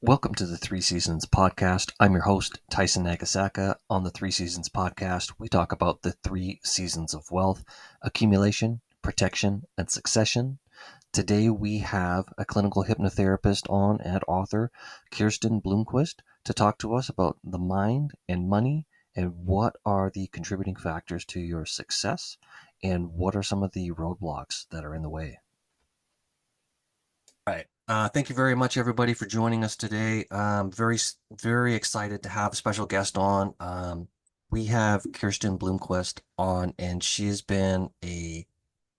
Welcome to the Three Seasons Podcast. I'm your host, Tyson Nagasaka. On the Three Seasons Podcast, we talk about the three seasons of wealth: accumulation, protection, and succession. Today, we have a clinical hypnotherapist on and author, Kirsten Bloomquist, to talk to us about the mind and money and what are the contributing factors to your success and what are some of the roadblocks that are in the way. Right. Thank you very much, everybody, for joining us today. Very excited to have a special guest on. We have Kirsten Bloomquist on, and she's been a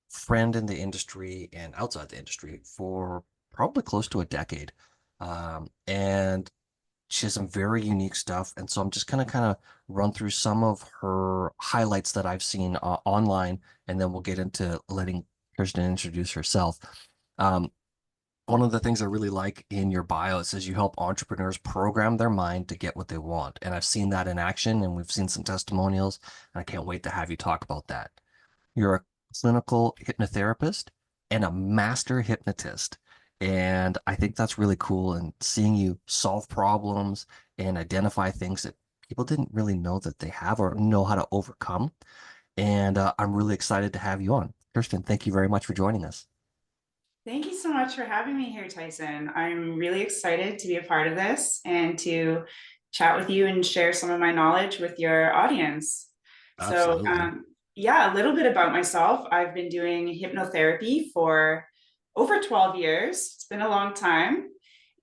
friend in the industry and outside the industry for probably close to a decade. And she has some very unique stuff. And so I'm just gonna kind of run through some of her highlights that I've seen online, and then we'll get into letting Kirsten introduce herself. Um, One of the things I really like in your bio, it says you help entrepreneurs program their mind to get what they want. And I've seen that in action, and we've seen some testimonials, and I can't wait to have you talk about that. You're a clinical hypnotherapist and a master hypnotist. And I think that's really cool. And seeing you solve problems and identify things that people didn't really know that they have or know how to overcome. And I'm really excited to have you on. Kirsten, thank you very much for joining us. Thank you so much for having me here, Tyson. I'm really excited to be a part of this and to chat with you and share some of my knowledge with your audience. So, Absolutely. yeah, a little bit about myself. I've been doing hypnotherapy for over 12 years. It's been a long time.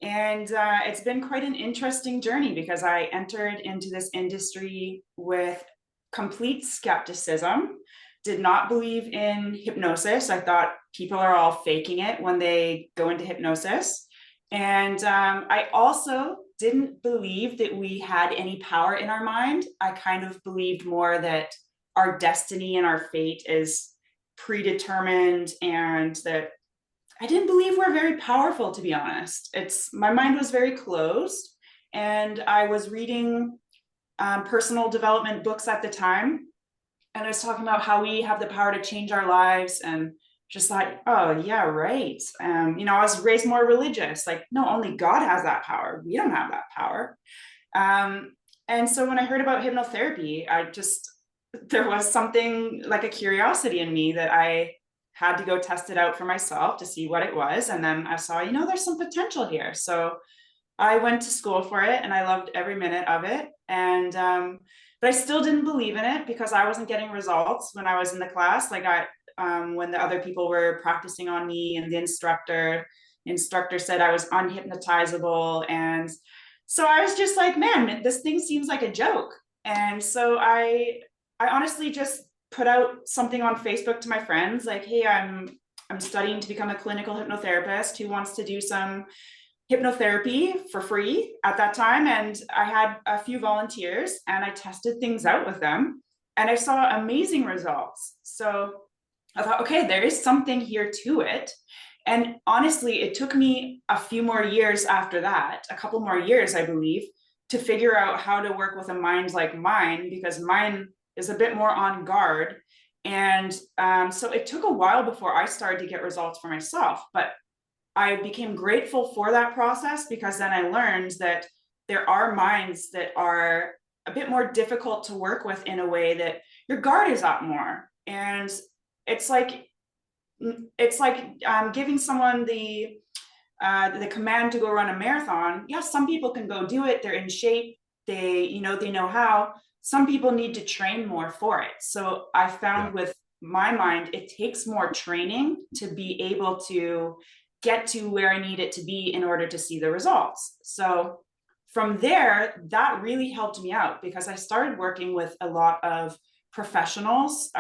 And it's been quite an interesting journey because I entered into this industry with complete skepticism, did not believe in hypnosis. I thought people are all faking it when they go into hypnosis. And I also didn't believe that we had any power in our mind. I kind of believed more that our destiny and our fate is predetermined, and that I didn't believe we're very powerful, to be honest. It's my mind was very closed, and I was reading personal development books at the time, and I was talking about how we have the power to change our lives, and just like, oh yeah, right. I was raised more religious. Like, no, only God has that power. We don't have that power. Um, and so when I heard about hypnotherapy, there was something like a curiosity in me that I had to go test it out for myself to see what it was. And then I saw, there's some potential here. So I went to school for it and I loved every minute of it. But I still didn't believe in it because I wasn't getting results when I was in the class. When the other people were practicing on me, and the instructor said I was unhypnotizable. And so I was just like, man, this thing seems like a joke. And so I honestly just put out something on Facebook to my friends, like, hey, I'm studying to become a clinical hypnotherapist who wants to do some hypnotherapy for free at that time. And I had a few volunteers and I tested things out with them and I saw amazing results. So I thought, okay, there is something here to it. And honestly, it took me a few more years after that, a couple more years, I believe, to figure out how to work with a mind like mine, because mine is a bit more on guard. And so it took a while before I started to get results for myself. But I became grateful for that process, because then I learned that there are minds that are a bit more difficult to work with, in a way that your guard is up more. And it's like giving someone the command to go run a marathon. Yes, some people can go do it. They're in shape. They know how. Some people need to train more for it. So I Yeah. found with my mind, it takes more training to be able to get to where I need it to be in order to see the results. So from there, that really helped me out, because I started working with a lot of professionals,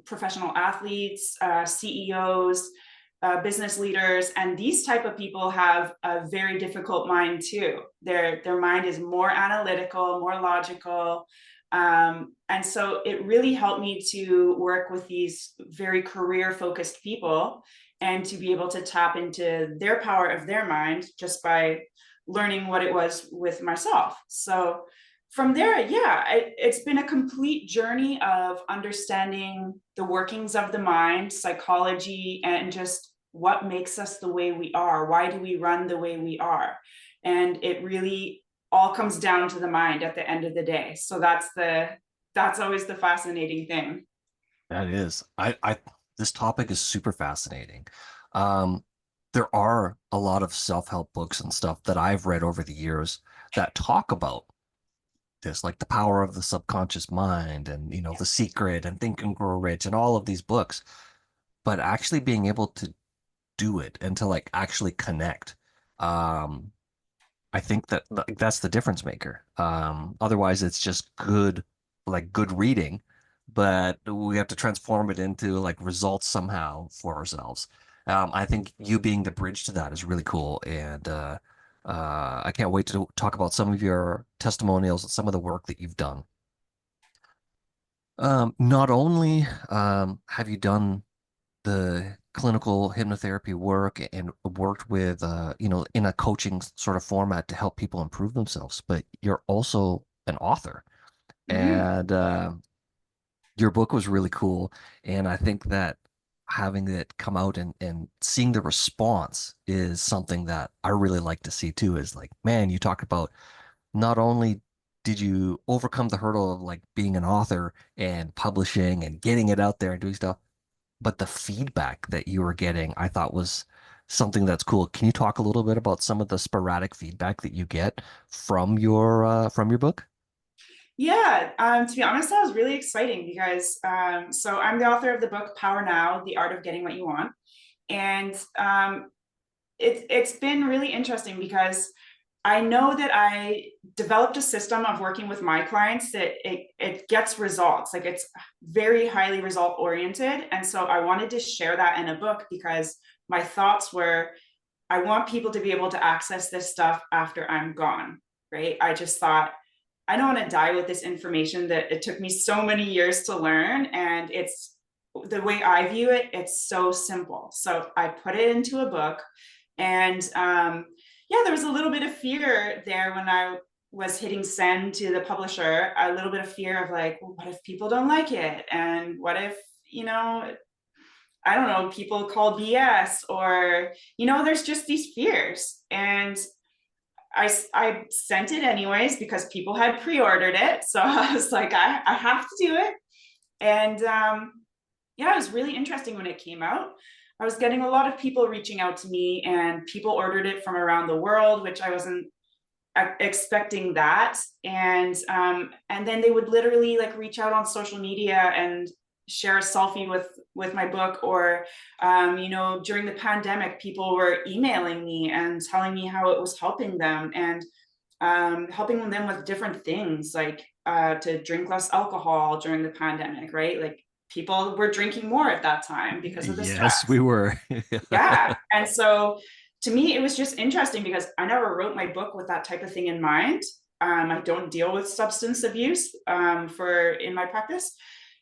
professional athletes, CEOs, business leaders, and these type of people have a very difficult mind too. Their mind is more analytical, more logical, and so it really helped me to work with these very career focused people, and to be able to tap into their power of their mind just by learning what it was with myself. So from there, yeah, it's been a complete journey of understanding the workings of the mind, psychology, and just what makes us the way we are? Why do we run the way we are? And it really all comes down to the mind at the end of the day. So that's always the fascinating thing. That is. This topic is super fascinating. Um, there are a lot of self-help books and stuff that I've read over the years that talk about this, like The Power of the Subconscious Mind and, The Secret and Think and Grow Rich and all of these books. But actually being able to do it and to like actually connect, um, I think that like, that's the difference maker. Otherwise, it's just good, like good reading, but we have to transform it into like results somehow for ourselves. I think you being the bridge to that is really cool, and I can't wait to talk about some of your testimonials and some of the work that you've done. Not only have you done the clinical hypnotherapy work and worked with in a coaching sort of format to help people improve themselves, but you're also an author, Mm-hmm. and your book was really cool, and I think that having it come out and seeing the response is something that I really like to see too, is like, man, you talked about not only did you overcome the hurdle of like being an author and publishing and getting it out there and doing stuff, but the feedback that you were getting, I thought was something that's cool. Can you talk a little bit about some of the sporadic feedback that you get from your book? Yeah, to be honest, that was really exciting because so I'm the author of the book Power Now: The Art of Getting What You Want, and it's been really interesting because I know that I developed a system of working with my clients that it gets results. Like it's very highly result oriented, and so I wanted to share that in a book because my thoughts were I want people to be able to access this stuff after I'm gone. Right? I just thought I don't want to die with this information that it took me so many years to learn. And it's the way I view it, it's so simple. So I put it into a book. And yeah, there was a little bit of fear there when I was hitting send to the publisher, a little bit of fear of like, well, what if people don't like it? And what if, you know, I don't know, people call BS or, there's just these fears. And I sent it anyways because people had pre-ordered it. So I was like, I have to do it. And yeah, it was really interesting when it came out. I was getting a lot of people reaching out to me and people ordered it from around the world, which I wasn't expecting that. And then they would literally like reach out on social media and share a selfie with my book, or during the pandemic people were emailing me and telling me how it was helping them, and helping them with different things like to drink less alcohol during the pandemic, right? Like people were drinking more at that time because of the Yes, stress. we were. Yeah. And so to me, it was just interesting because I never wrote my book with that type of thing in mind. I don't deal with substance abuse for in my practice.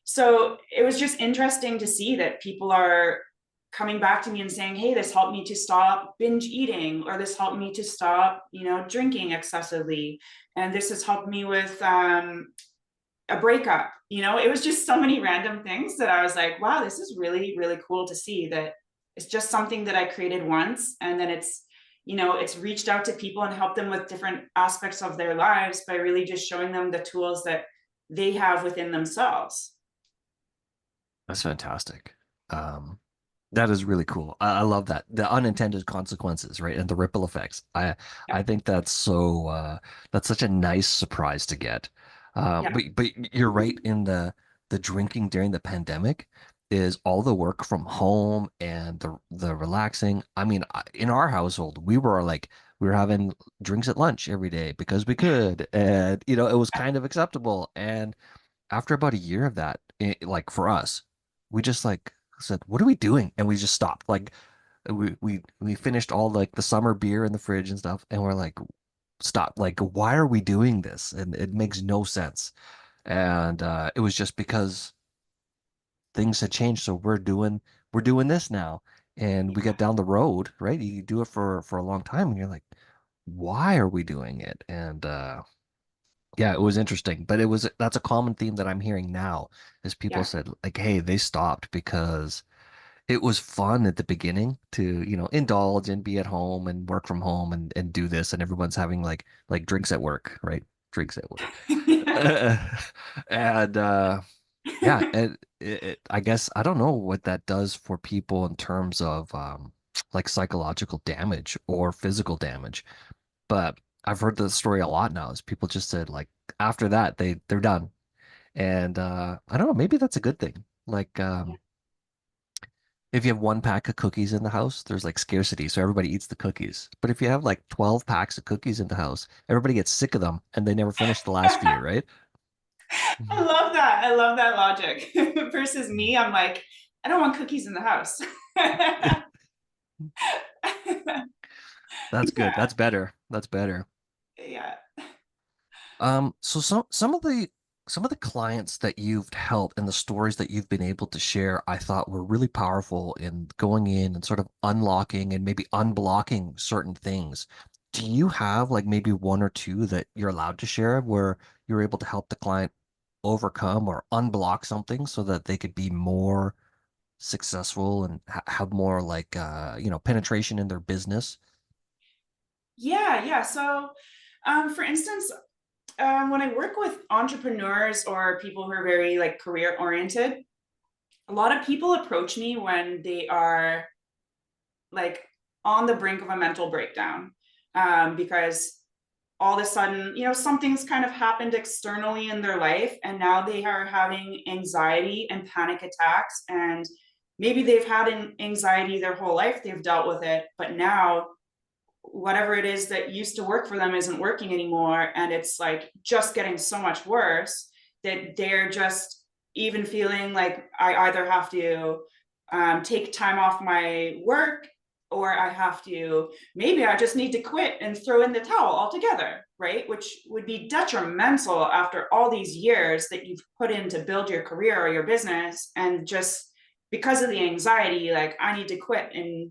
So it was just interesting to see that people are coming back to me and saying, hey, this helped me to stop binge eating, or this helped me to stop, drinking excessively. And this has helped me with a breakup. It was just so many random things that I was like, wow, this is really, really cool to see that it's just something that I created once. And then it's reached out to people and helped them with different aspects of their lives by really just showing them the tools that they have within themselves. That's fantastic. Um, that is really cool. I love that. The unintended consequences, right? And the ripple effects. I Yeah. think that's such a nice surprise to get. Yeah. But you're right in the drinking during the pandemic is all the work from home and the relaxing. I mean, in our household, we were having drinks at lunch every day because we could, and it was kind of acceptable. And after about a year of that, like for us, we just like said, "What are we doing?" And we just stopped. Like we finished all like the summer beer in the fridge and stuff, and we're like, "Stop! Like, why are we doing this?" And it makes no sense. And it was just because things had changed, so we're doing this now, and we get down the road, right? You do it for a long time, and you're like, "Why are we doing it?" And yeah, it was interesting, but that's a common theme that I'm hearing now is people Yeah. said like, "Hey, they stopped because it was fun at the beginning to, indulge and be at home and work from home and do this, and everyone's having like drinks at work, right? Drinks at work. And yeah, I guess I don't know what that does for people in terms of like psychological damage or physical damage, but I've heard the story a lot now is people just said like after that they're done. And I don't know, maybe that's a good thing. Like if you have one pack of cookies in the house, there's like scarcity, so everybody eats the cookies. But if you have like 12 packs of cookies in the house, everybody gets sick of them and they never finish the last few, right? I love that. I love that logic. Versus me, I'm like, I don't want cookies in the house. That's good. Yeah, That's better. That's better. yeah. So some of the clients that you've helped and the stories that you've been able to share, I thought were really powerful in going in and sort of unlocking and maybe unblocking certain things. Do you have like maybe one or two that you're allowed to share where you're able to help the client overcome or unblock something so that they could be more successful and ha have more like penetration in their business? Yeah, yeah. So, for instance, when I work with entrepreneurs or people who are very like career oriented, a lot of people approach me when they are like on the brink of a mental breakdown, because all of a sudden, something's kind of happened externally in their life, and now they are having anxiety and panic attacks. And maybe they've had an anxiety their whole life, they've dealt with it, but now whatever it is that used to work for them isn't working anymore. And it's like just getting so much worse that they're just even feeling like I either have to take time off my work, or I have to, maybe I just need to quit and throw in the towel altogether, right? Which would be detrimental after all these years that you've put in to build your career or your business. And just because of the anxiety, like I need to quit and,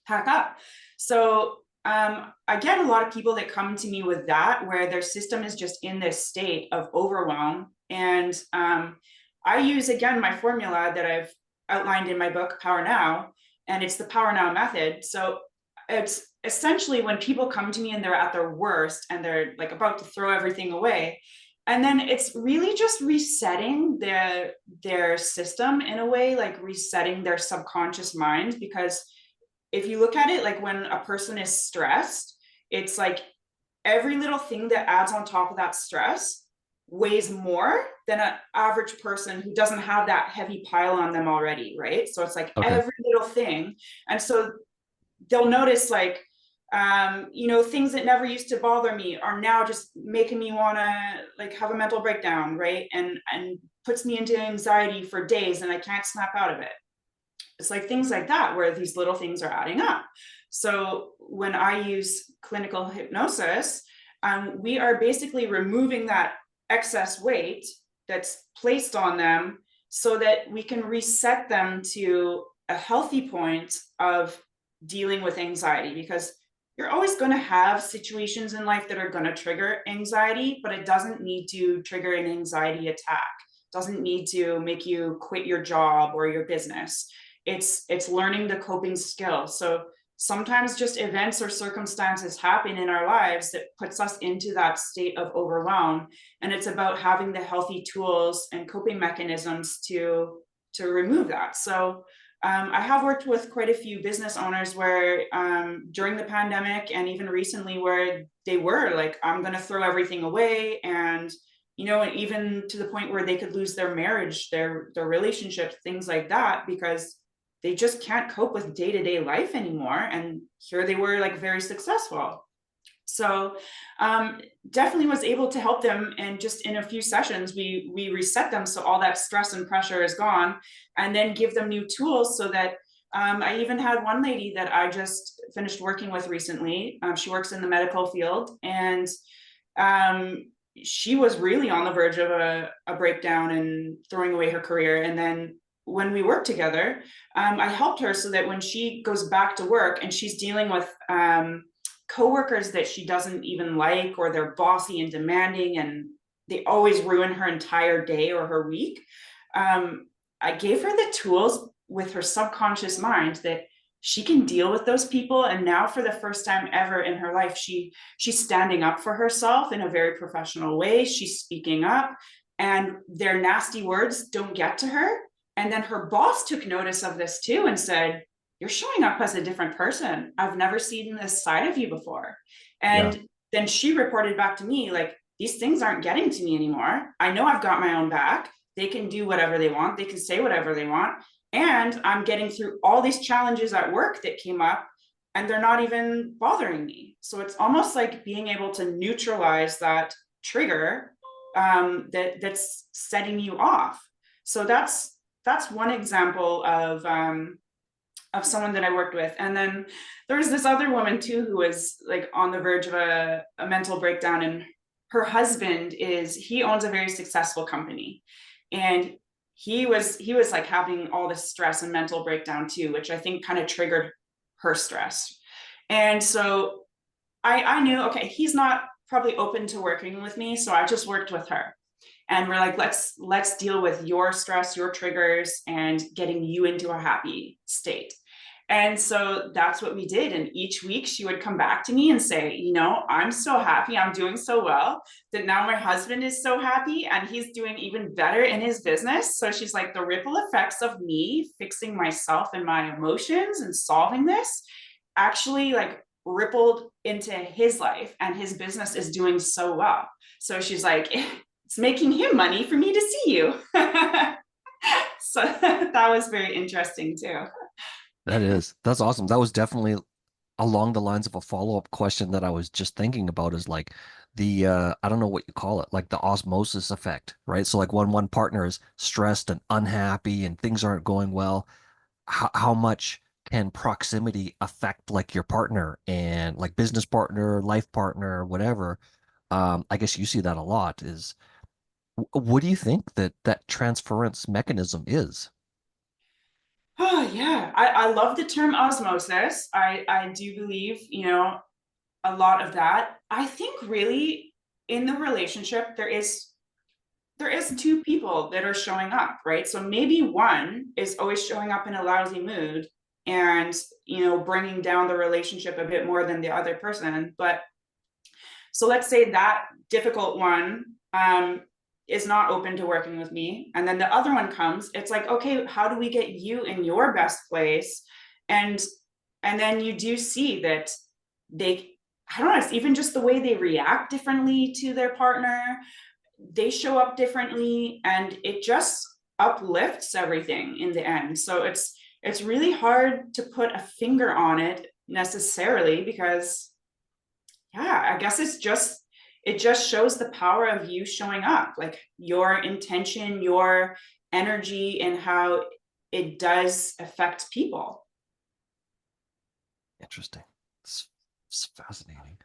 pack up. So I get a lot of people that come to me with that, where their system is just in this state of overwhelm. And I use, again, my formula that I've outlined in my book, Power Now, and it's the Power Now method. So it's essentially when people come to me and they're at their worst and they're like about to throw everything away. And then it's really just resetting their system in a way, like resetting their subconscious mind. Because if you look at it, like when a person is stressed, it's like every little thing that adds on top of that stress weighs more than an average person who doesn't have that heavy pile on them already, right? So it's like Okay. every little thing. And so they'll notice like, things that never used to bother me are now just making me want to like have a mental breakdown, right? And puts me into anxiety for days and I can't snap out of it. It's like things like that where these little things are adding up. So when I use clinical hypnosis, we are basically removing that excess weight that's placed on them so that we can reset them to a healthy point of dealing with anxiety. Because you're always going to have situations in life that are going to trigger anxiety, but it doesn't need to trigger an anxiety attack. It doesn't need to make you quit your job or your business. It's learning the coping skills. So sometimes just events or circumstances happen in our lives that puts us into that state of overwhelm, and it's about having the healthy tools and coping mechanisms to remove that. So I have worked with quite a few business owners where during the pandemic and even recently, where they were like, I'm going to throw everything away. And even to the point where they could lose their marriage, their relationships, things like that, because they just can't cope with day-to-day life anymore. And here they were like very successful. So definitely was able to help them. And just in a few sessions, we reset them so all that stress and pressure is gone, and then give them new tools so that I even had one lady that I just finished working with recently. She works in the medical field, and she was really on the verge of a breakdown and throwing away her career. And then when we worked together, I helped her so that when she goes back to work and she's dealing with coworkers that she doesn't even like, or they're bossy and demanding and they always ruin her entire day or her week, I gave her the tools with her subconscious mind that she can deal with those people. And now for the first time ever in her life, she's standing up for herself in a very professional way. She's speaking up, and their nasty words don't get to her. And then her boss took notice of this too and said, you're showing up as a different person. I've never seen this side of you before. Yeah. And then she reported back to me, like, these things aren't getting to me anymore. I know I've got my own back. They can do whatever they want. They can say whatever they want. And I'm getting through all these challenges at work that came up, and they're not even bothering me. So it's almost like being able to neutralize that trigger, that's setting you off. So that's one example of someone that I worked with. And then there was this other woman too who was like on the verge of a mental breakdown, and her husband he owns a very successful company, and he was like having all this stress and mental breakdown too, which I think kind of triggered her stress. And so I knew, okay, he's not probably open to working with me, so I just worked with her. And we're like, let's deal with your stress, your triggers, and getting you into a happy state. And so that's what we did. And each week she would come back to me and say, I'm so happy. I'm doing so well that now my husband is so happy and he's doing even better in his business. So she's like, the ripple effects of me fixing myself and my emotions and solving this actually like rippled into his life, and his business is doing so well. So she's like, it's making him money for me to see you. So that was very interesting too. That's awesome. That was definitely along the lines of a follow-up question that I was just thinking about is like the I don't know what you call it, like the osmosis effect, right? So like when one partner is stressed and unhappy and things aren't going well, how much can proximity affect like your partner and like business partner, life partner, whatever? I guess you see that a lot is what do you think that transference mechanism is? Oh yeah, I love the term osmosis. I do believe, a lot of that. I think really in the relationship there is two people that are showing up, right? So maybe one is always showing up in a lousy mood and, bringing down the relationship a bit more than the other person. But so let's say that difficult one is not open to working with me. And then the other one comes, it's like, okay, how do we get you in your best place? And and then you do see that they, I don't know, it's even just the way they react differently to their partner. They show up differently, and it just uplifts everything in the end. So it's really hard to put a finger on it necessarily, because yeah, I guess it just shows the power of you showing up, like your intention, your energy, and how it does affect people. Interesting. It's fascinating.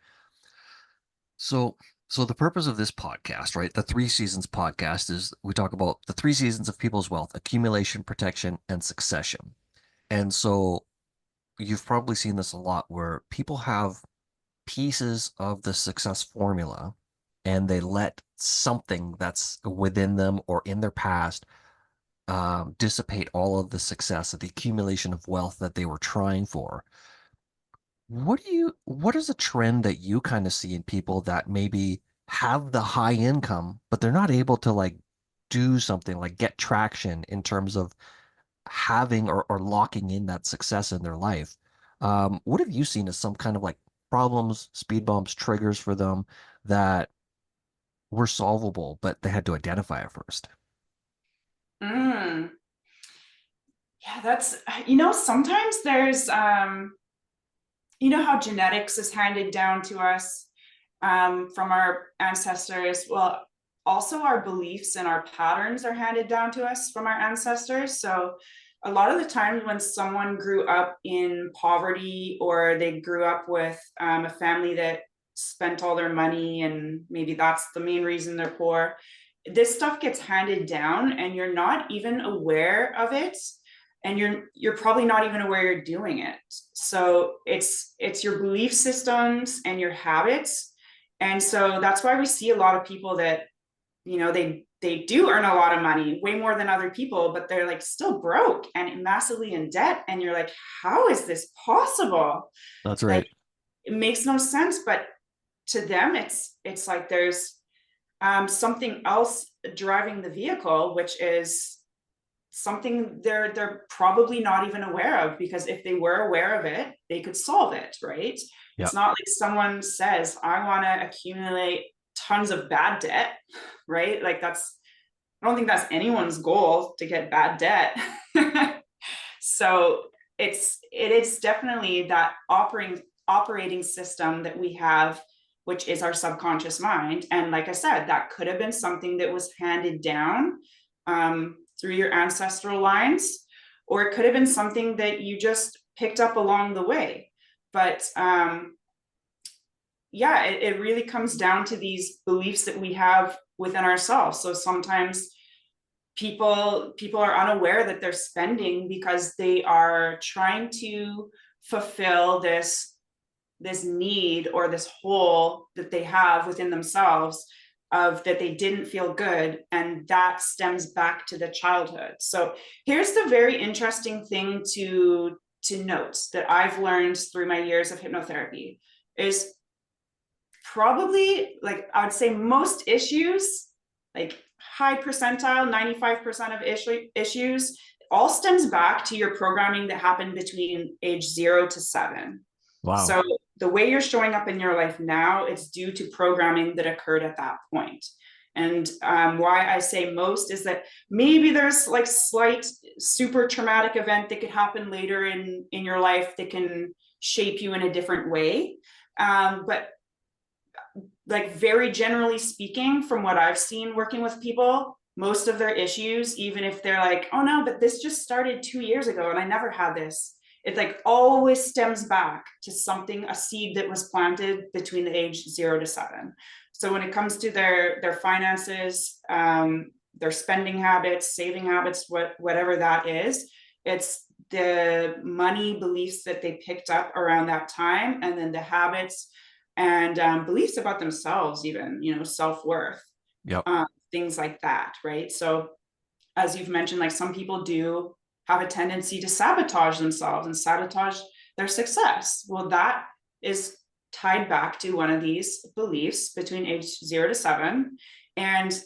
So, so the purpose of this podcast, right? The Three Seasons podcast is we talk about the three seasons of people's wealth: accumulation, protection, and succession. And so you've probably seen this a lot where people have pieces of the success formula and they let something that's within them or in their past dissipate all of the success of the accumulation of wealth that they were trying for. What is a trend that you kind of see in people that maybe have the high income, but they're not able to like do something like get traction in terms of having or locking in that success in their life? What have you seen as some kind of like problems, speed bumps, triggers for them that were solvable, but they had to identify it first? Mm, yeah, that's, sometimes there's, how genetics is handed down to us from our ancestors. Well, also our beliefs and our patterns are handed down to us from our ancestors. So a lot of the times when someone grew up in poverty, or they grew up with a family that spent all their money and maybe that's the main reason they're poor, this stuff gets handed down and you're not even aware of it, and you're probably not even aware you're doing it. So it's your belief systems and your habits. And so that's why we see a lot of people that they do earn a lot of money, way more than other people, but they're like still broke and massively in debt. And you're like, how is this possible? That's Like, right. it makes no sense. But to them, it's like there's something else driving the vehicle, which is something they're probably not even aware of, because if they were aware of it, they could solve it, right? Yeah, It's not like someone says, I want to accumulate tons of bad debt, right? Like I don't think that's anyone's goal, to get bad debt. So it is definitely that operating system that we have, which is our subconscious mind. And like I said, that could have been something that was handed down through your ancestral lines, or it could have been something that you just picked up along the way. But yeah, it really comes down to these beliefs that we have within ourselves. So sometimes people are unaware that they're spending because they are trying to fulfill this need or this hole that they have within themselves, of that they didn't feel good, and that stems back to the childhood. So here's the very interesting thing to note that I've learned through my years of hypnotherapy is, probably, like, I would say most issues, like high percentile 95% of issues, all stems back to your programming that happened between age 0 to 7. wow. So the way you're showing up in your life now, it's due to programming that occurred at that point. And why I say most is that maybe there's like slight super traumatic event that could happen later in your life that can shape you in a different way. But like, very generally speaking, from what I've seen working with people, most of their issues, even if they're like, oh no, but this just started 2 years ago and I never had this, it like always stems back to something, a seed that was planted between the age 0 to 7. So when it comes to their finances, their spending habits, saving habits, whatever that is, it's the money beliefs that they picked up around that time, and then the habits and beliefs about themselves, even, self-worth, Yep. things like that, right? So as you've mentioned, like, some people do have a tendency to sabotage themselves and sabotage their success. Well, that is tied back to one of these beliefs between age 0 to 7. And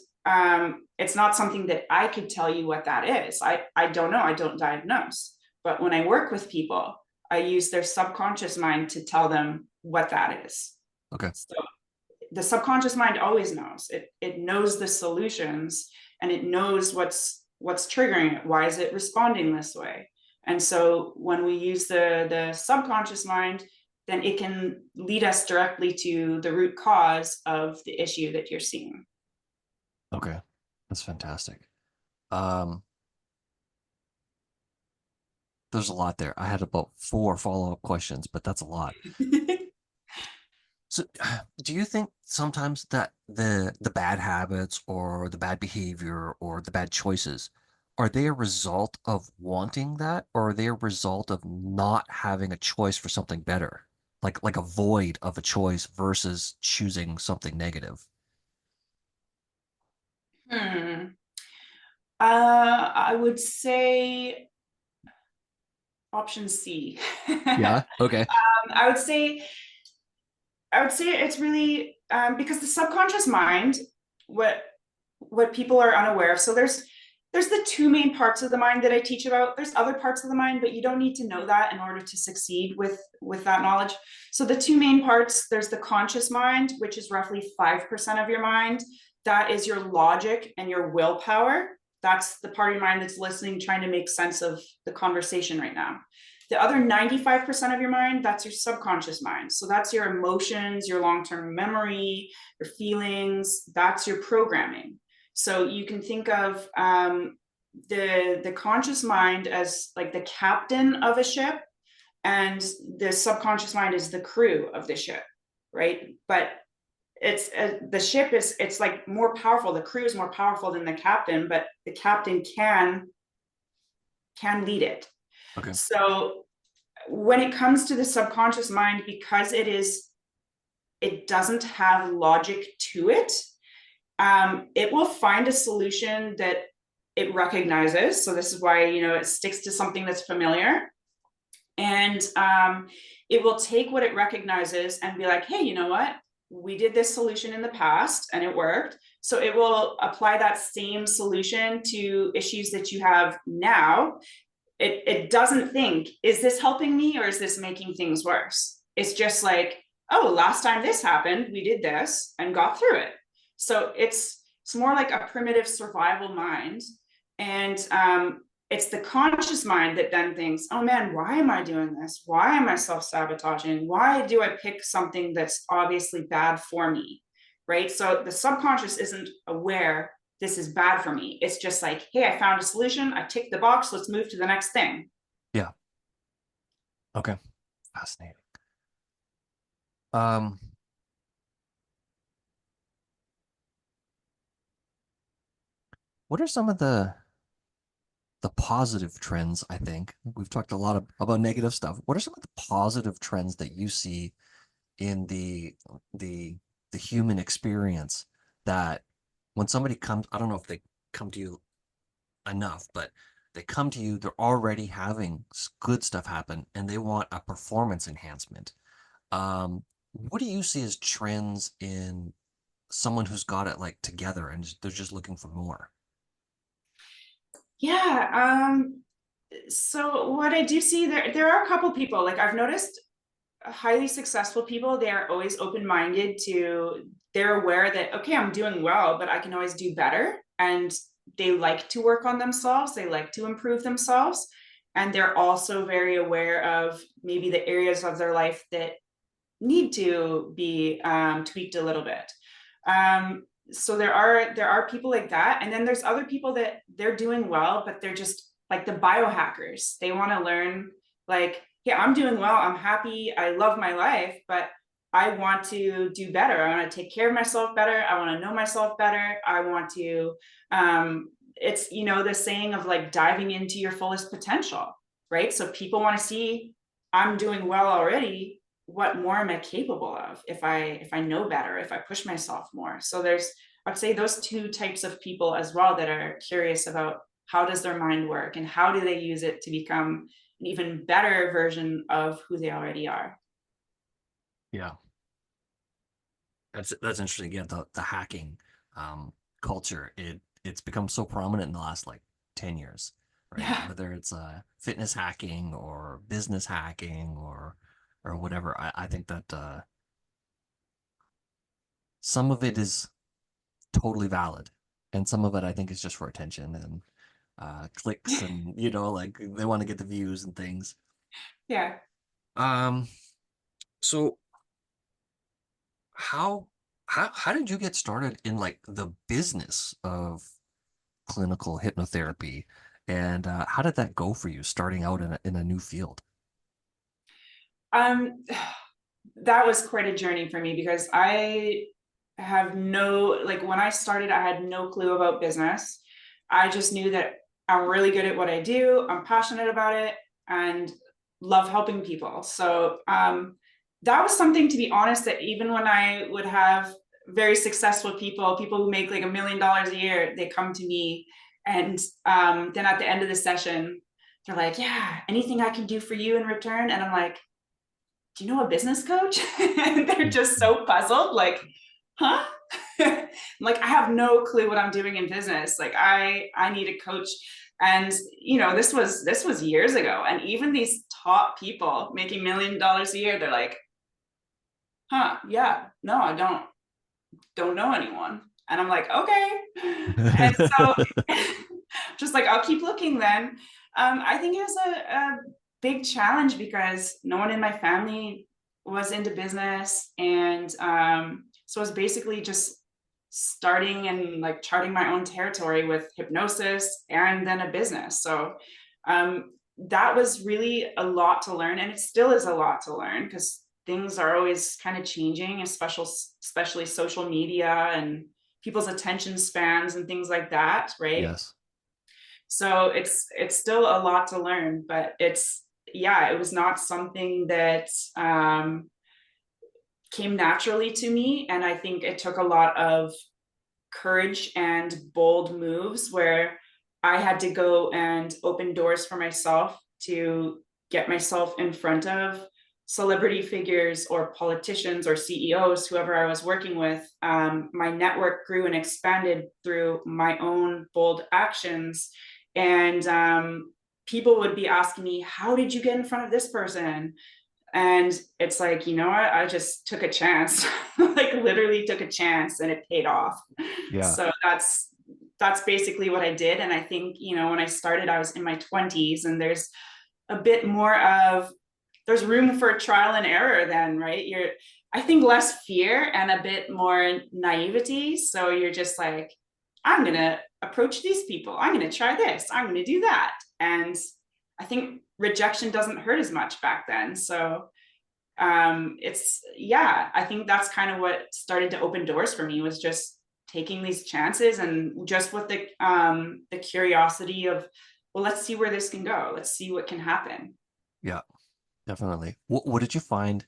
it's not something that I could tell you what that is. I don't know. I don't diagnose. But when I work with people, I use their subconscious mind to tell them what that is. Okay. So the subconscious mind always knows. It knows the solutions, and it knows what's triggering it. Why is it responding this way? And so when we use the subconscious mind, then it can lead us directly to the root cause of the issue that you're seeing. Okay. That's fantastic. Um, there's a lot there. I had about 4 follow-up questions, but that's a lot. So, do you think sometimes that the bad habits or the bad behavior or the bad choices, are they a result of wanting that, or are they a result of not having a choice for something better? Like a void of a choice versus choosing something negative. Hmm. I would say option C. Yeah. Okay. I would say it's really because the subconscious mind, what people are unaware of. So there's the two main parts of the mind that I teach about. There's other parts of the mind, but you don't need to know that in order to succeed with that knowledge. So the two main parts, there's the conscious mind, which is roughly 5% of your mind. That is your logic and your willpower. That's the part of your mind that's listening, trying to make sense of the conversation right now. The other 95% of your mind, that's your subconscious mind. So that's your emotions, your long-term memory, your feelings, that's your programming. So you can think of the conscious mind as like the captain of a ship, and the subconscious mind is the crew of the ship, right? But it's the ship is, it's like more powerful. The crew is more powerful than the captain, but the captain can lead it. Okay. So when it comes to the subconscious mind, because it doesn't have logic to it, It will find a solution that it recognizes. So this is why, it sticks to something that's familiar. And it will take what it recognizes and be like, hey, you know what? We did this solution in the past and it worked. So it will apply that same solution to issues that you have now. It doesn't think, is this helping me or is this making things worse? It's just like, oh, last time this happened, we did this and got through it. So it's more like a primitive survival mind. And it's the conscious mind that then thinks, oh man, why am I doing this? Why am I self-sabotaging? Why do I pick something that's obviously bad for me? Right. So the subconscious isn't aware this is bad for me. It's just like, hey, I found a solution. I ticked the box. Let's move to the next thing. Yeah. Okay. Fascinating. Um, what are some of the positive trends? I think we've talked a lot about negative stuff. What are some of the positive trends that you see in the the human experience that when somebody comes, I don't know if they come to you enough, but they come to you, they're already having good stuff happen and they want a performance enhancement. What do you see as trends in someone who's got it like together and they're just looking for more? Yeah. So what I do see there are a couple people like I've noticed highly successful people, they are always open-minded to, they're aware that, okay, I'm doing well, but I can always do better. And they like to work on themselves. They like to improve themselves. And they're also very aware of maybe the areas of their life that need to be tweaked a little bit. So there are people like that, and then there's other people that they're doing well, but they're just like the biohackers. They want to learn, like, yeah, I'm doing well, I'm happy, I love my life, but I want to do better. I want to take care of myself better. I want to know myself better. I want to. It's the saying of like diving into your fullest potential, right? So people want to see I'm doing well already, what more am I capable of if I know better, if I push myself more. So I'd say those two types of people as well that are curious about how does their mind work and how do they use it to become an even better version of who they already are. Yeah, that's interesting. Yeah, the hacking culture, it's become so prominent in the last like 10 years, right? Yeah. Whether it's fitness hacking or business hacking or whatever. I think that some of it is totally valid, and some of it I think is just for attention and clicks and like they want to get the views and things. Yeah. Um, so how how did you get started in like the business of clinical hypnotherapy, and how did that go for you starting out in a new field? Um, that was quite a journey for me because I have no, like when I started, I had no clue about business. I just knew that I'm really good at what I do. I'm passionate about it and love helping people. So that was something, to be honest, that even when I would have very successful people who make like $1 million a year, they come to me and then at the end of the session, they're like, yeah, anything I can do for you in return? And I'm like, do you know a business coach? And they're just so puzzled, like, huh? Like, I have no clue what I'm doing in business. Like, I need a coach. And this was years ago. And even these top people making $1 million a year, they're like, huh, yeah, no, I don't know anyone. And I'm like, okay. And so just like, I'll keep looking then. I think it was a big challenge because no one in my family was into business. And so it was basically just starting and like charting my own territory with hypnosis and then a business. So that was really a lot to learn. And it still is a lot to learn because things are always kind of changing, especially social media and people's attention spans and things like that, right? Yes. So it's still a lot to learn, but it was not something that came naturally to me. And I think it took a lot of courage and bold moves where I had to go and open doors for myself to get myself in front of celebrity figures or politicians or CEOs, whoever I was working with. My network grew and expanded through my own bold actions. And people would be asking me, how did you get in front of this person? And it's like, you know what? I just took a chance, like literally took a chance, and it paid off. Yeah. So that's basically what I did. And I think, when I started, I was in my 20s, and there's a bit more of, there's room for trial and error then, right? I think less fear and a bit more naivety. So you're just like, I'm going to approach these people. I'm going to try this. I'm going to do that. And I think rejection doesn't hurt as much back then. So yeah, I think that's kind of what started to open doors for me, was just taking these chances, and just with the curiosity of, well, let's see where this can go. Let's see what can happen. Yeah, definitely. What did you find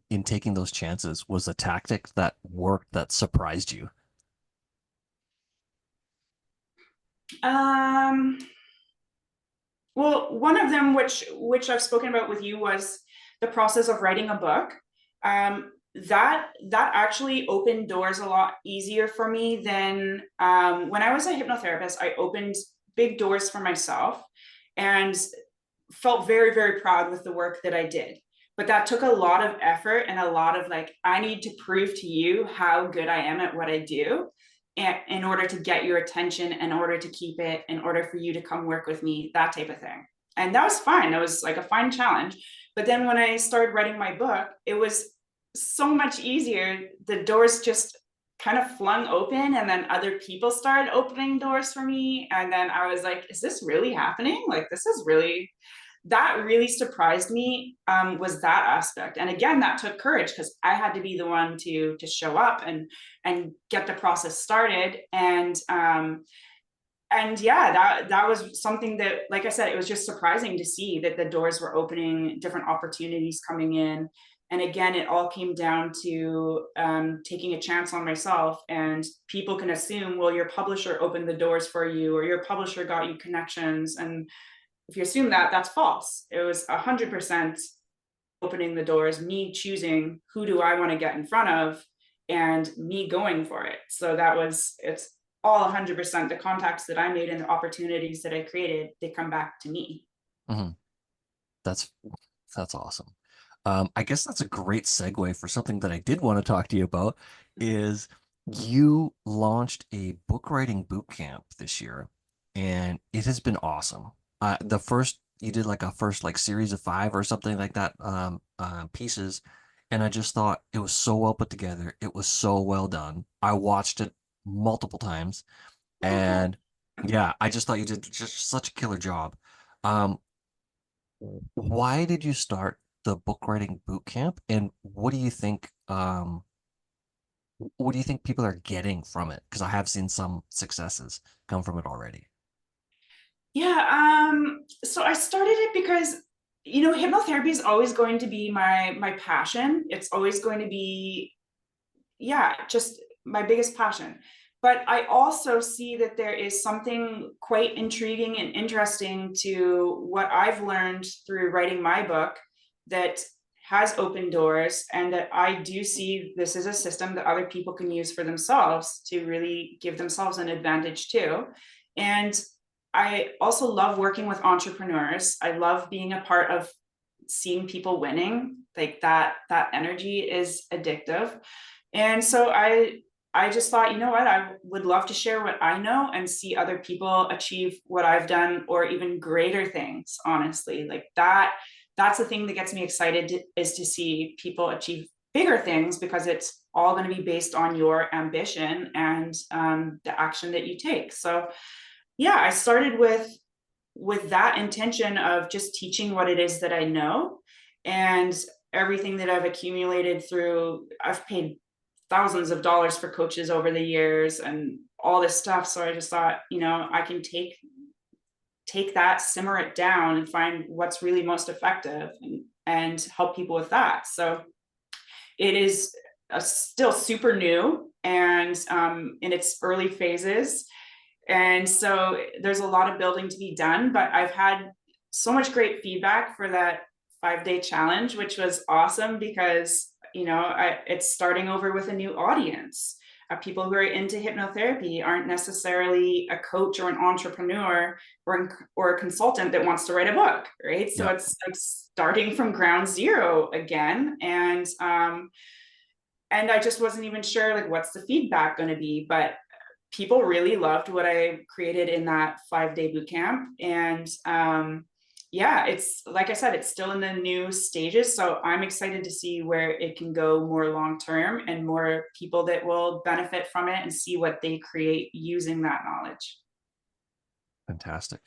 in taking those chances was a tactic that worked that surprised you? Um, well, one of them, which I've spoken about with you, was the process of writing a book. That actually opened doors a lot easier for me than when I was a hypnotherapist. I opened big doors for myself and felt very, very proud with the work that I did. But that took a lot of effort and a lot of like, I need to prove to you how good I am at what I do, and in order to get your attention, in order to keep it, in order for you to come work with me, that type of thing. And that was fine. That was like a fine challenge. But then when I started writing my book, it was so much easier. The doors just kind of flung open, and then other people started opening doors for me. And then I was like, is this really happening? Like, this is really, that really surprised me, was that aspect. And again, that took courage, because I had to be the one to show up and get the process started. And yeah, that was something that, like I said, it was just surprising to see that the doors were opening, different opportunities coming in. And again, it all came down to taking a chance on myself. And people can assume, well, your publisher opened the doors for you, or your publisher got you connections. And if you assume that, that's false. It was 100% opening the doors, me choosing who do I want to get in front of, and me going for it. So it's all 100%. The contacts that I made and the opportunities that I created, they come back to me. Hmm. That's that's awesome. I guess that's a great segue for something that I did want to talk to you about is you launched a book writing boot camp this year, and it has been awesome. The first you did like a first like series of five or something like that pieces, and I just thought it was so well put together. It was so well done. I watched it multiple times, Oh, and yeah, I just thought you did just such a killer job. Um, why did you start the book writing boot camp, and what do you think people are getting from it? Because I have seen some successes come from it already. yeah. So I started it because, hypnotherapy is always going to be my passion. It's always going to be, yeah, just my biggest passion. But I also see that there is something quite intriguing and interesting to what I've learned through writing my book that has opened doors, and that I do see this as a system that other people can use for themselves to really give themselves an advantage too. And I also love working with entrepreneurs. I love being a part of seeing people winning. Like that energy is addictive. And so I just thought, you know what, I would love to share what I know and see other people achieve what I've done, or even greater things, honestly. Like that's the thing that gets me excited is to see people achieve bigger things, because it's all going to be based on your ambition and the action that you take. So yeah, I started with that intention of just teaching what it is that I know, and everything that I've accumulated through, I've paid thousands of dollars for coaches over the years and all this stuff. So I just thought, I can take that, simmer it down, and find what's really most effective, and help people with that. So it is still super new. and in its early phases. And so there's a lot of building to be done, but I've had so much great feedback for that 5-day challenge, which was awesome because, it's starting over with a new audience. People who are into hypnotherapy aren't necessarily a coach or an entrepreneur or a consultant that wants to write a book, right? So Yep. it's like starting from ground zero again. And I just wasn't even sure like what's the feedback going to be, but people really loved what I created in that 5-day boot camp. And yeah, it's like I said, it's still in the new stages. So I'm excited to see where it can go more long term and more people that will benefit from it and see what they create using that knowledge. Fantastic.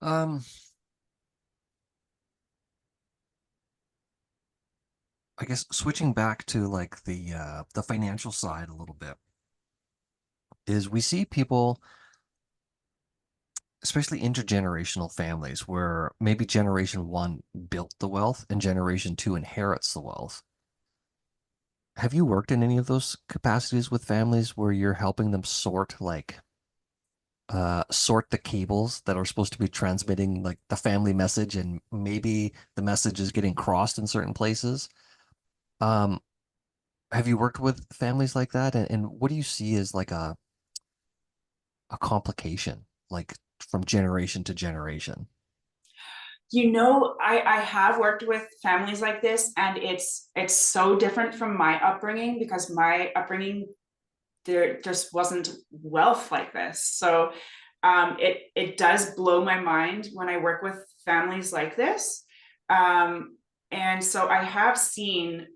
Um, I guess switching back to like the financial side a little bit is we see people, especially intergenerational families, where maybe generation one built the wealth and generation two inherits the wealth. Have you worked in any of those capacities with families where you're helping them sort the cables that are supposed to be transmitting like the family message, and maybe the message is getting crossed in certain places? Um, have you worked with families like that? And what do you see as like a complication, like from generation to generation? I have worked with families like this, and it's so different from my upbringing because my upbringing there just wasn't wealth like this. So it does blow my mind when I work with families like this. And so I have seen,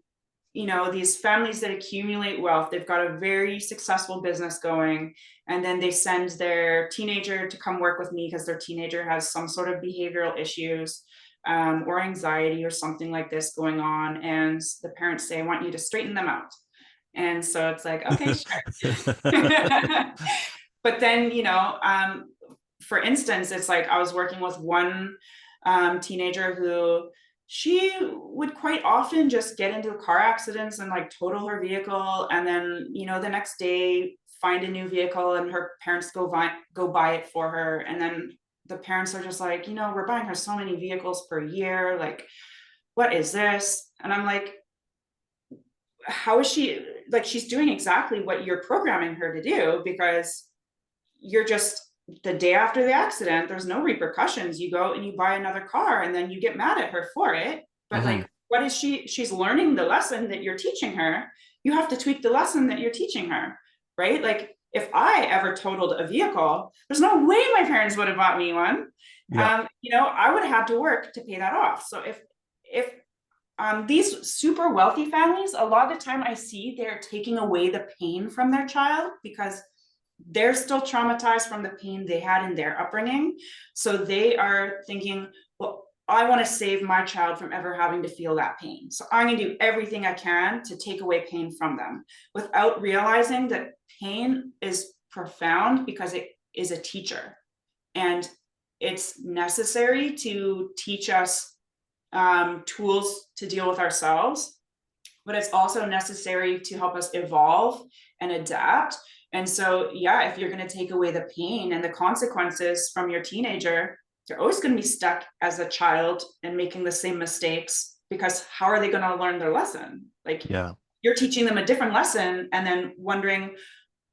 these families that accumulate wealth, they've got a very successful business going, and then they send their teenager to come work with me because their teenager has some sort of behavioral issues, or anxiety or something like this going on. And the parents say, I want you to straighten them out. And so it's like, okay, sure. But then, for instance, it's like I was working with one teenager who she would quite often just get into car accidents and like total her vehicle. And then, the next day find a new vehicle and her parents go buy it for her. And then the parents are just like, we're buying her so many vehicles per year. Like, what is this? And I'm like, how is she, like, she's doing exactly what you're programming her to do, because you're just, the day after the accident, there's no repercussions. You go and you buy another car and then you get mad at her for it. But Hmm. like, what is she's learning the lesson that you're teaching her. You have to tweak the lesson that you're teaching her, right? Like, if I ever totaled a vehicle, there's no way my parents would have bought me one. Yeah. I would have had to work to pay that off. So if these super wealthy families, a lot of the time I see they're taking away the pain from their child because they're still traumatized from the pain they had in their upbringing. So they are thinking, well, I want to save my child from ever having to feel that pain. So I'm going to do everything I can to take away pain from them, without realizing that pain is profound because it is a teacher. And it's necessary to teach us tools to deal with ourselves, but it's also necessary to help us evolve and adapt. And so, yeah, if you're going to take away the pain and the consequences from your teenager, you're always going to be stuck as a child and making the same mistakes, because how are they going to learn their lesson? Like, Yeah. you're teaching them a different lesson and then wondering,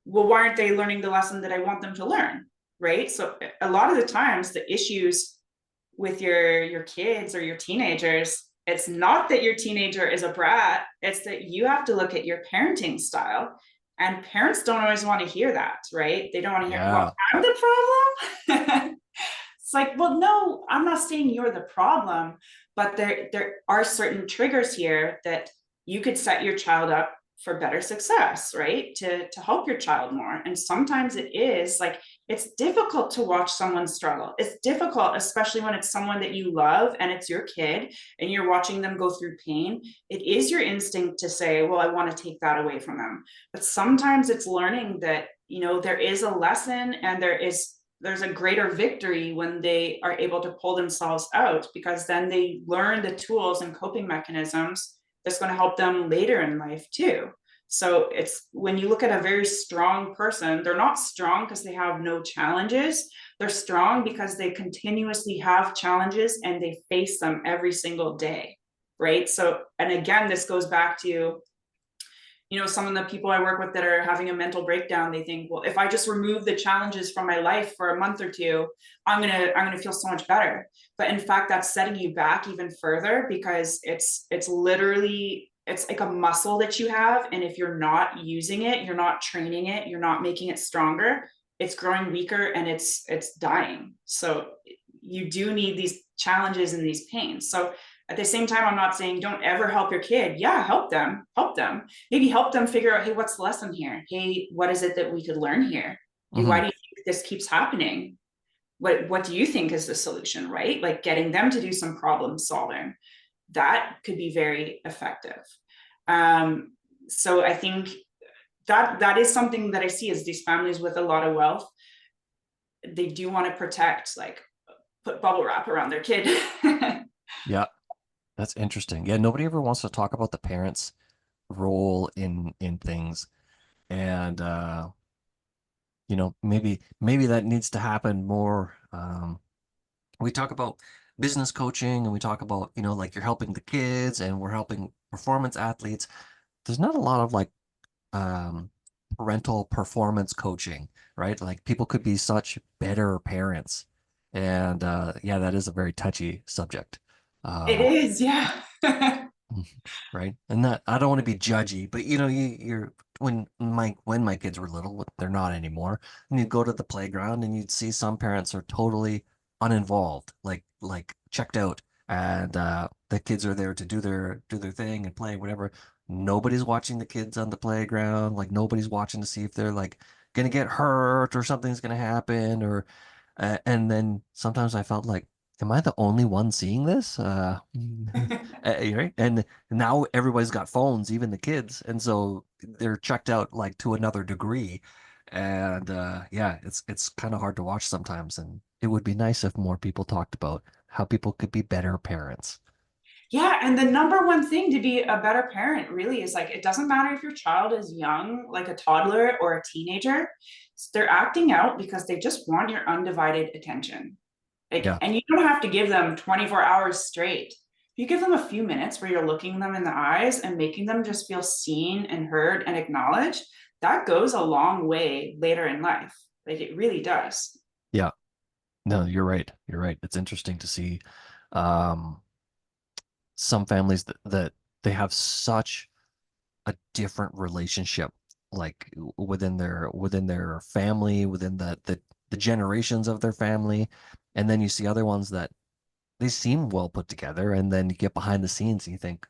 well, why aren't they learning the lesson that I want them to learn? Right. So a lot of the times the issues with your kids or your teenagers, it's not that your teenager is a brat, it's that you have to look at your parenting style. And parents don't always want to hear that, right? They don't want to hear, well, Yeah. I'm the problem. It's like, well, no, I'm not saying you're the problem, but there are certain triggers here that you could set your child up for better success, right? To help your child more. And sometimes it is like, it's difficult to watch someone struggle. It's difficult, especially when it's someone that you love and it's your kid and you're watching them go through pain. It is your instinct to say, well, I want to take that away from them. But sometimes it's learning that, there is a lesson, and there's a greater victory when they are able to pull themselves out, because then they learn the tools and coping mechanisms that's going to help them later in life too. So it's when you look at a very strong person, they're not strong because they have no challenges. They're strong because they continuously have challenges and they face them every single day. Right. So, and again, this goes back to, some of the people I work with that are having a mental breakdown, they think, well, if I just remove the challenges from my life for a month or two, I'm gonna feel so much better. But in fact, that's setting you back even further, because it's literally, it's like a muscle that you have. And if you're not using it, you're not training it, you're not making it stronger, it's growing weaker and it's dying. So you do need these challenges and these pains. So at the same time, I'm not saying don't ever help your kid. Yeah, help them. Maybe help them figure out, hey, what's the lesson here? Hey, what is it that we could learn here? Hey, why Hmm. do you think this keeps happening? What do you think is the solution, right? Like getting them to do some problem solving. That could be very effective. So I think that is something that I see as these families with a lot of wealth, they do want to protect, like put bubble wrap around their kid. Yeah, that's interesting. Yeah, nobody ever wants to talk about the parents' role in things. And maybe that needs to happen more. We talk about business coaching and we talk about, like you're helping the kids and we're helping performance athletes. There's not a lot of like um, parental performance coaching, right? Like people could be such better parents. And yeah, that is a very touchy subject. It Um, is, yeah. right? And that I don't want to be judgy, but you're when my kids were little, they're not anymore. And you'd go to the playground and you'd see some parents are totally uninvolved, like checked out, and the kids are there to do their thing and play whatever. Nobody's watching the kids on the playground. Like nobody's watching to see if they're like gonna get hurt or something's gonna happen or and then sometimes I felt like, am I the only one seeing this? Right? And now everybody's got phones, even the kids, and so they're checked out like to another degree. And yeah, it's kind of hard to watch sometimes. And it would be nice if more people talked about how people could be better parents. Yeah, and the number one thing to be a better parent really is like, it doesn't matter if your child is young, like a toddler or a teenager, they're acting out because they just want your undivided attention. Like, Yeah, and you don't have to give them 24 hours straight. You give them a few minutes where you're looking them in the eyes and making them just feel seen and heard and acknowledged, that goes a long way later in life. Like it really does. yeah. No, you're right. You're right. It's interesting to see um, some families that they have such a different relationship like within their family within the generations of their family, and then you see other ones that they seem well put together, and then you get behind the scenes and you think,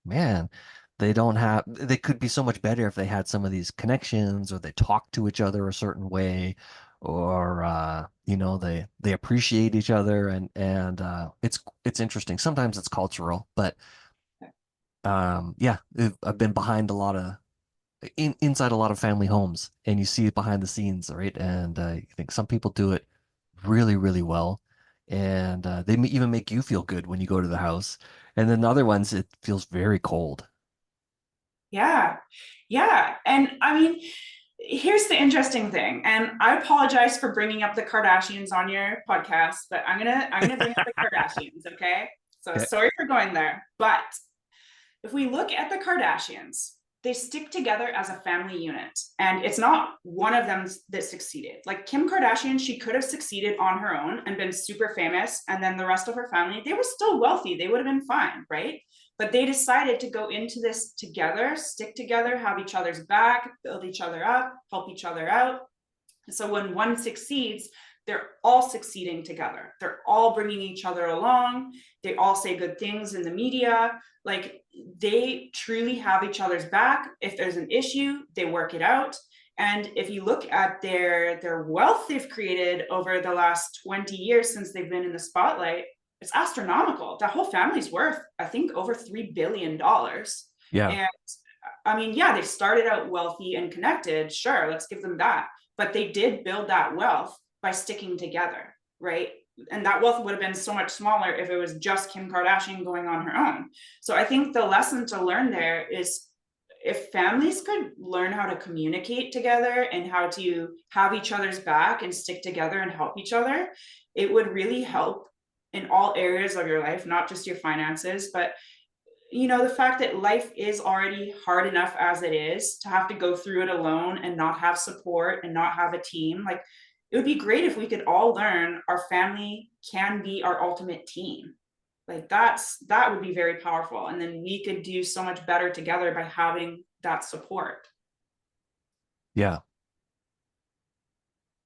man, they could be so much better if they had some of these connections or they talk to each other a certain way, or they appreciate each other, and it's interesting. Sometimes it's cultural, but yeah, I've been behind a lot of inside a lot of family homes, and you see it behind the scenes, right? And you think some people do it really, really well, and they even make you feel good when you go to the house. And then the other ones, it feels very cold. Yeah. Yeah. And I mean, here's the interesting thing. And I apologize for bringing up the Kardashians on your podcast, but I'm gonna bring up the Kardashians, okay? So Okay. sorry for going there. But if we look at the Kardashians, they stick together as a family unit. And it's not one of them that succeeded. Like Kim Kardashian, she could have succeeded on her own and been super famous. And then the rest of her family, they were still wealthy. They would have been fine, right? But they decided to go into this together, stick together, have each other's back, build each other up, help each other out. So when one succeeds, they're all succeeding together. They're all bringing each other along. They all say good things in the media. Like they truly have each other's back. If there's an issue, they work it out. And if you look at their wealth they've created over the last 20 years since they've been in the spotlight, it's astronomical. That whole family's worth, I think, over $3 billion. Yeah. And I mean, yeah, they started out wealthy and connected. Sure, let's give them that. But they did build that wealth by sticking together, right? and that wealth would have been so much smaller if it was just Kim Kardashian going on her own. So I think the lesson to learn there is, if families could learn how to communicate together and how to have each other's back and stick together and help each other, it would really help in all areas of your life, not just your finances, but the fact that life is already hard enough as it is, to have to go through it alone and not have support and not have a team. Like, it would be great if we could all learn our family can be our ultimate team. Like, that would be very powerful, and then we could do so much better together by having that support. Yeah,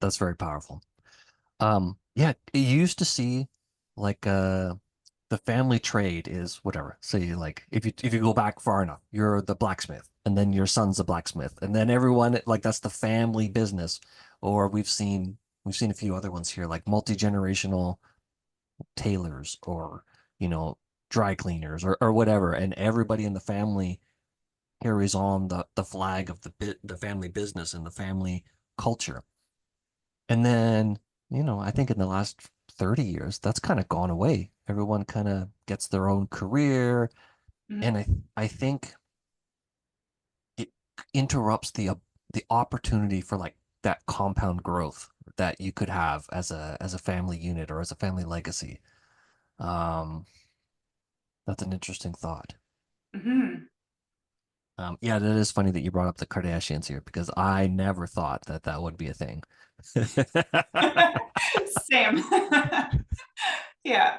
that's very powerful. Yeah, you used to see like the family trade is whatever. Say like if you go back far enough, you're the blacksmith, and then your son's the blacksmith, and then everyone like that's the family business. Or we've seen a few other ones here, like multi-generational tailors or you know dry cleaners or whatever, and everybody in the family carries on the flag of the family business and the family culture. And then, I think in the last 30 years, that's kind of gone away. Everyone kind of gets their own career. And Mhm. I think it interrupts the opportunity for like that compound growth that you could have as a family unit or as a family legacy. Um, that's an interesting thought. Mhm. Yeah, that is funny that you brought up the Kardashians here because I never thought that that would be a thing. Same. Yeah.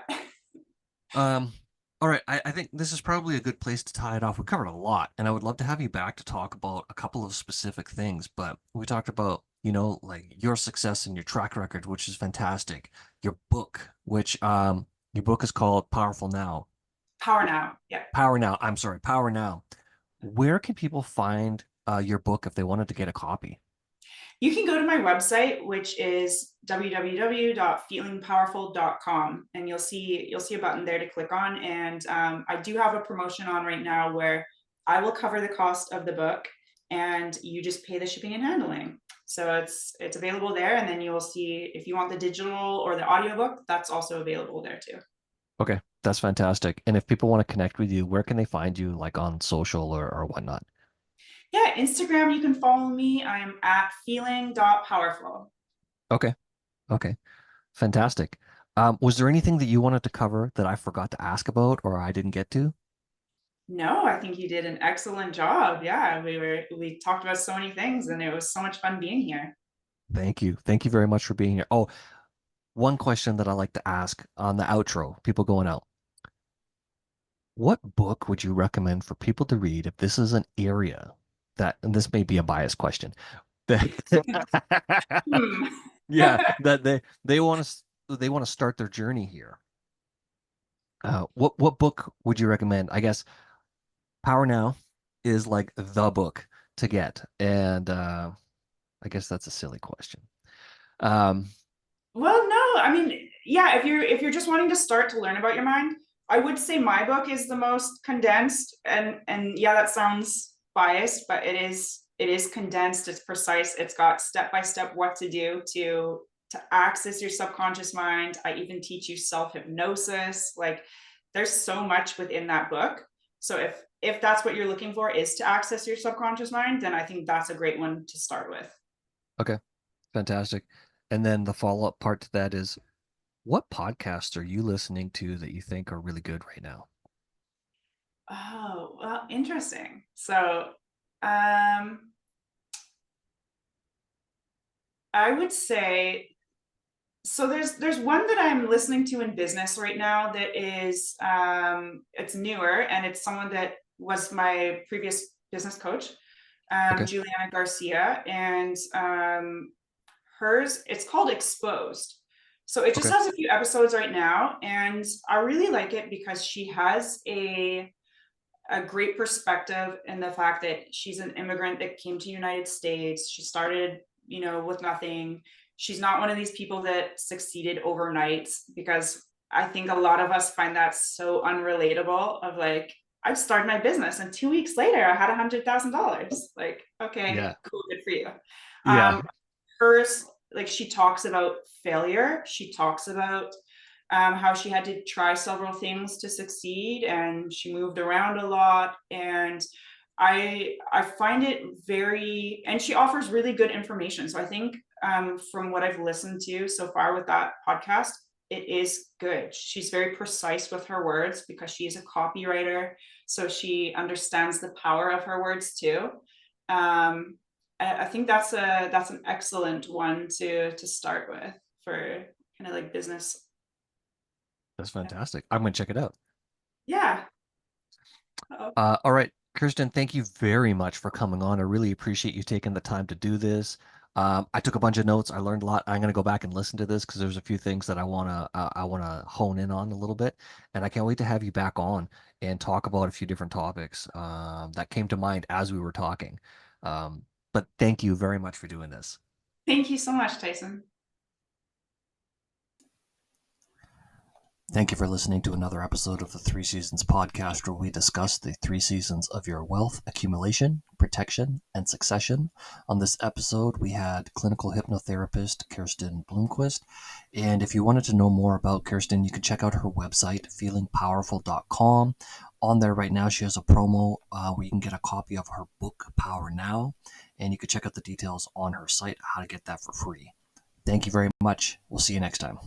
Um, all right, I think this is probably a good place to tie it off. We covered a lot, and I would love to have you back to talk about a couple of specific things. But we talked about, like your success and your track record, which is fantastic. Your book is called Powerful Now. Power now. Yeah. Power Now. I'm sorry, Power Now. Where can people find your book if they wanted to get a copy? You can go to my website, which is www.feelingpowerful.com, and you'll see a button there to click on. And I do have a promotion on right now where I will cover the cost of the book, and you just pay the shipping and handling. So it's available there, and then you will see if you want the digital or the audiobook, that's also available there too. Okay, that's fantastic. And if people want to connect with you, where can they find you, like on social or whatnot? Yeah, Instagram, you can follow me. I'm at feeling.powerful. Okay. Okay. Fantastic. Was there anything that you wanted to cover that I forgot to ask about or I didn't get to? No, I think you did an excellent job. Yeah, we talked about so many things, and it was so much fun being here. Thank you. Thank you very much for being here. Oh, one question that I like to ask on the outro, people going out. What book would you recommend for people to read if this is an area that, and this may be a biased question, that, Hmm. yeah, that they want to start their journey here. What book would you recommend? I guess Power Now is like the book to get, and I guess that's a silly question. Um, Well, no, I mean, yeah, if you're just wanting to start to learn about your mind, I would say my book is the most condensed, and yeah, that sounds biased, but it is condensed, it's precise, it's got step by step what to do to access your subconscious mind. I even teach you self-hypnosis. Like, there's so much within that book. So if that's what you're looking for, is to access your subconscious mind, then I think that's a great one to start with. okay, fantastic. And then the follow-up part to that is, what podcasts are you listening to that you think are really good right now? Oh, well, interesting. So, um, I would say, so there's one that I'm listening to in business right now that is it's newer, and it's someone that was my previous business coach, Okay, Juliana Garcia, and hers, it's called Exposed. So it just okay, has a few episodes right now, and I really like it because she has a great perspective in the fact that she's an immigrant that came to United States. She started, with nothing. She's not one of these people that succeeded overnight, because I think a lot of us find that so unrelatable, of like, I started my business and 2 weeks later I had $100,000. Like, okay, yeah, cool, good for you. yeah, Um, hers like she talks about failure. She talks about how she had to try several things to succeed, and she moved around a lot. And I find it very, and she offers really good information. So I think from what I've listened to so far with that podcast, it is good. She's very precise with her words because she is a copywriter, so she understands the power of her words too. Um, I think that's an excellent one to start with for kind of like business. That's fantastic. I'm going to check it out. Yeah. Uh-oh. All right, Kirsten, thank you very much for coming on. I really appreciate you taking the time to do this. I took a bunch of notes. I learned a lot. I'm going to go back and listen to this because there's a few things that I want to hone in on a little bit, and I can't wait to have you back on and talk about a few different topics that came to mind as we were talking. But thank you very much for doing this. Thank you so much, Tyson. Thank you for listening to another episode of the Three Seasons podcast, where we discuss the three seasons of your wealth accumulation, protection, and succession. On this episode, we had clinical hypnotherapist Kirsten Bloomquist. And if you wanted to know more about Kirsten, you can check out her website, feelingpowerful.com. On there right now, she has a promo where you can get a copy of her book, Power Now. And you can check out the details on her site, how to get that for free. Thank you very much. We'll see you next time.